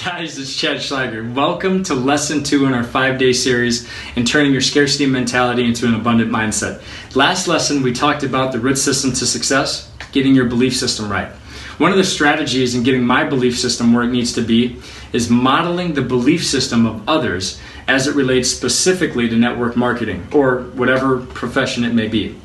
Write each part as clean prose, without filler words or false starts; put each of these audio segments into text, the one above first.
Guys, it's Chad Schlager. Welcome to Lesson 2 in our 5-day series in turning your scarcity mentality into an abundant mindset. Last lesson, we talked about the root system to success, getting your belief system right. One of the strategies in getting my belief system where it needs to be is modeling the belief system of others as it relates specifically to network marketing or whatever profession it may be.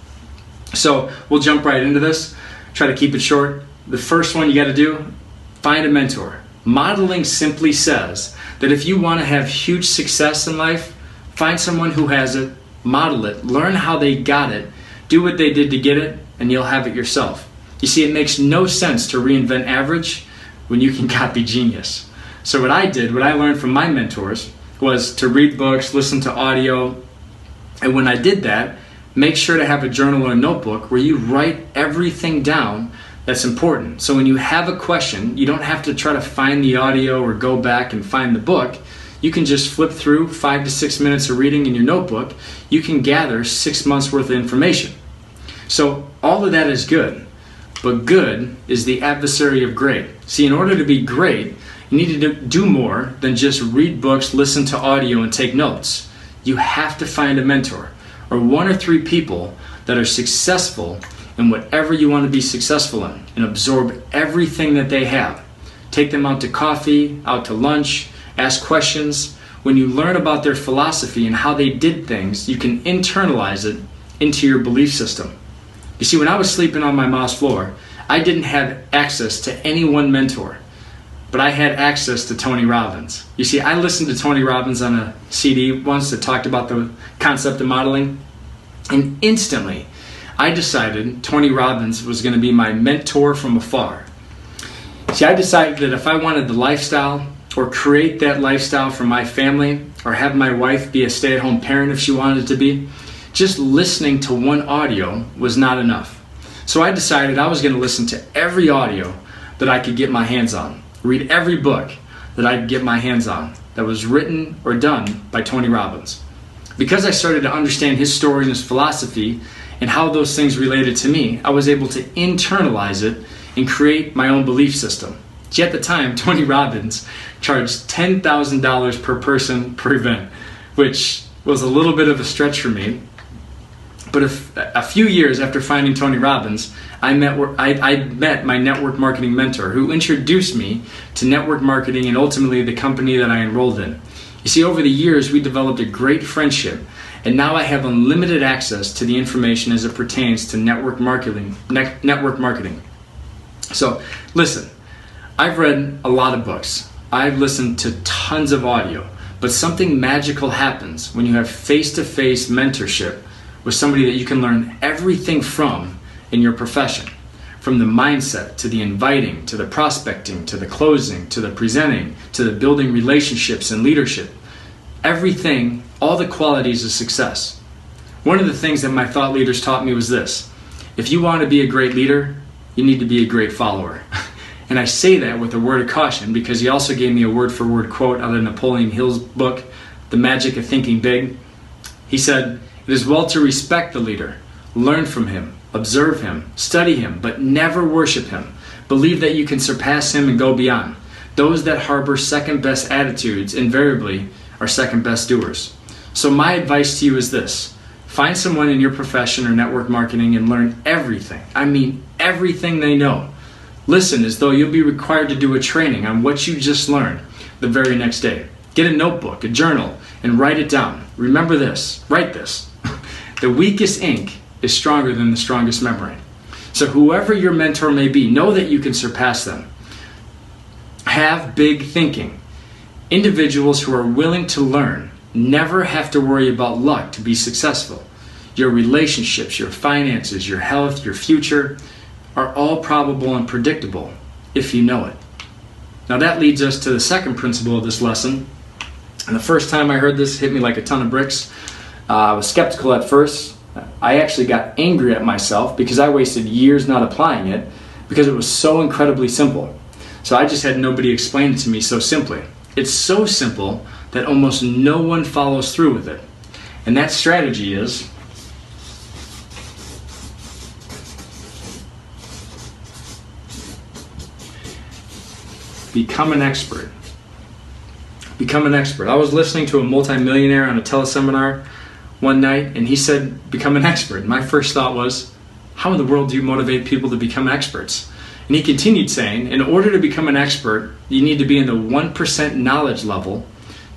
So we'll jump right into this, try to keep it short. The first one you got to do, find a mentor. Modeling simply says that if you want to have huge success in life, find someone who has it, model it, learn how they got it, do what they did to get it, and you'll have it yourself. You see, it makes no sense to reinvent average when you can copy genius. So what I learned from my mentors was to read books, listen to audio, and when I did that, make sure to have a journal or a notebook where you write everything down that's important. So when you have a question, you don't have to try to find the audio or go back and find the book. You can just flip through 5 to 6 minutes of reading in your notebook. You can gather 6 months worth of information. So all of that is good, but good is the adversary of great. See, in order to be great, you need to do more than just read books, listen to audio, and take notes. You have to find a mentor or 1 or 3 people that are successful in whatever you want to be successful in and absorb everything that they have. Take them out to coffee, out to lunch, ask questions. When you learn about their philosophy and how they did things, you can internalize it into your belief system. You see, when I was sleeping on my mom's floor, I didn't have access to any one mentor, but I had access to Tony Robbins. You see, I listened to Tony Robbins on a CD once that talked about the concept of modeling, and instantly I decided Tony Robbins was going to be my mentor from afar. See, I decided that if I wanted the lifestyle or create that lifestyle for my family or have my wife be a stay-at-home parent if she wanted to be, just listening to one audio was not enough. So I decided I was going to listen to every audio that I could get my hands on, read every book that I could get my hands on that was written or done by Tony Robbins. Because I started to understand his story and his philosophy and how those things related to me, I was able to internalize it and create my own belief system. See, at the time, Tony Robbins charged $10,000 per person per event, which was a little bit of a stretch for me. But a few years after finding Tony Robbins, I met my network marketing mentor who introduced me to network marketing and ultimately the company that I enrolled in. You see, over the years, we developed a great friendship, and now I have unlimited access to the information as it pertains to network marketing. So, listen, I've read a lot of books. I've listened to tons of audio, but something magical happens when you have face-to-face mentorship with somebody that you can learn everything from in your profession. From the mindset, to the inviting, to the prospecting, to the closing, to the presenting, to the building relationships and leadership. Everything, all the qualities of success. One of the things that my thought leaders taught me was this: if you want to be a great leader, you need to be a great follower. And I say that with a word of caution because he also gave me a word-for-word quote out of Napoleon Hill's book, The Magic of Thinking Big. He said, "It is well to respect the leader, learn from him, observe him, study him, but never worship him. Believe that you can surpass him and go beyond. Those that harbor second-best attitudes invariably are second-best doers." So my advice to you is this: find someone in your profession or network marketing and learn everything. I mean everything they know. Listen as though you'll be required to do a training on what you just learned the very next day. Get a notebook, a journal, and write it down. Remember this, write this. The weakest ink is stronger than the strongest memory. So whoever your mentor may be, know that you can surpass them. Have big thinking. Individuals who are willing to learn never have to worry about luck to be successful. Your relationships, your finances, your health, your future are all probable and predictable if you know it. Now that leads us to the second principle of this lesson. And the first time I heard this, it hit me like a ton of bricks. I was skeptical at first. I actually got angry at myself because I wasted years not applying it because it was so incredibly simple. So I just had nobody explain it to me so simply. It's so simple that almost no one follows through with it. And that strategy is become an expert Become an expert. I was listening to a multimillionaire on a teleseminar one night, and he said, become an expert. My first thought was, how in the world do you motivate people to become experts? And he continued saying, in order to become an expert, you need to be in the 1% knowledge level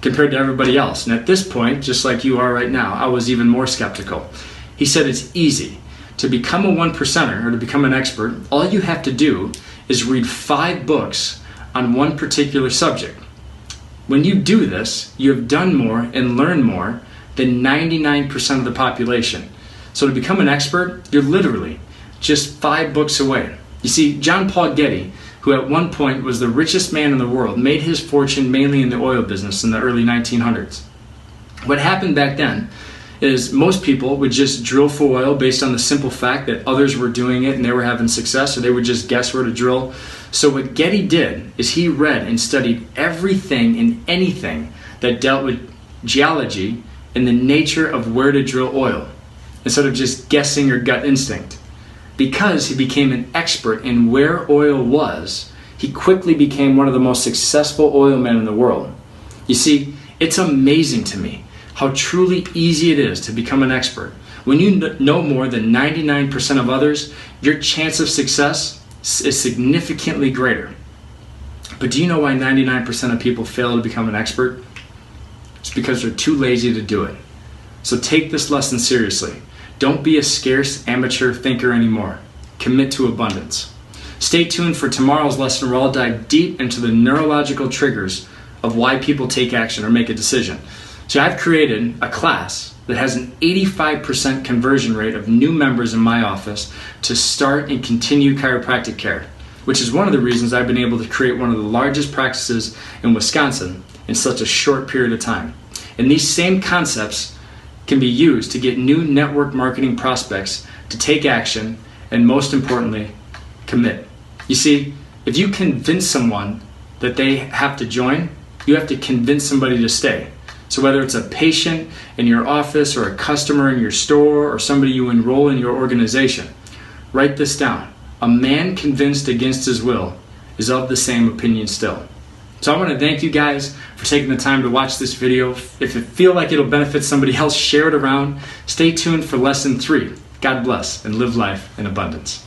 compared to everybody else. And at this point, just like you are right now, I was even more skeptical. He said it's easy. To become a 1%er or to become an expert, all you have to do is read 5 books on one particular subject. When you do this, you have done more and learned more than 99% of the population. So to become an expert, you're literally just 5 books away. You see, John Paul Getty, who at one point was the richest man in the world, made his fortune mainly in the oil business in the early 1900s. What happened back then is most people would just drill for oil based on the simple fact that others were doing it and they were having success, so they would just guess where to drill. So what Getty did is he read and studied everything and anything that dealt with geology and the nature of where to drill oil, instead of just guessing your gut instinct. Because he became an expert in where oil was, he quickly became one of the most successful oil men in the world. You see, it's amazing to me how truly easy it is to become an expert. When you know more than 99% of others, your chance of success is significantly greater. But do you know why 99% of people fail to become an expert? It's because they're too lazy to do it. So take this lesson seriously. Don't be a scarce amateur thinker anymore. Commit to abundance. Stay tuned for tomorrow's lesson where I'll dive deep into the neurological triggers of why people take action or make a decision. So I've created a class that has an 85% conversion rate of new members in my office to start and continue chiropractic care, which is one of the reasons I've been able to create one of the largest practices in Wisconsin in such a short period of time. And these same concepts can be used to get new network marketing prospects to take action and, most importantly, commit. You see, if you convince someone that they have to join, you have to convince somebody to stay. So whether it's a patient in your office or a customer in your store or somebody you enroll in your organization, write this down. A man convinced against his will is of the same opinion still. So I want to thank you guys for taking the time to watch this video. If you feel like it'll benefit somebody else, share it around. Stay tuned for lesson 3. God bless and live life in abundance.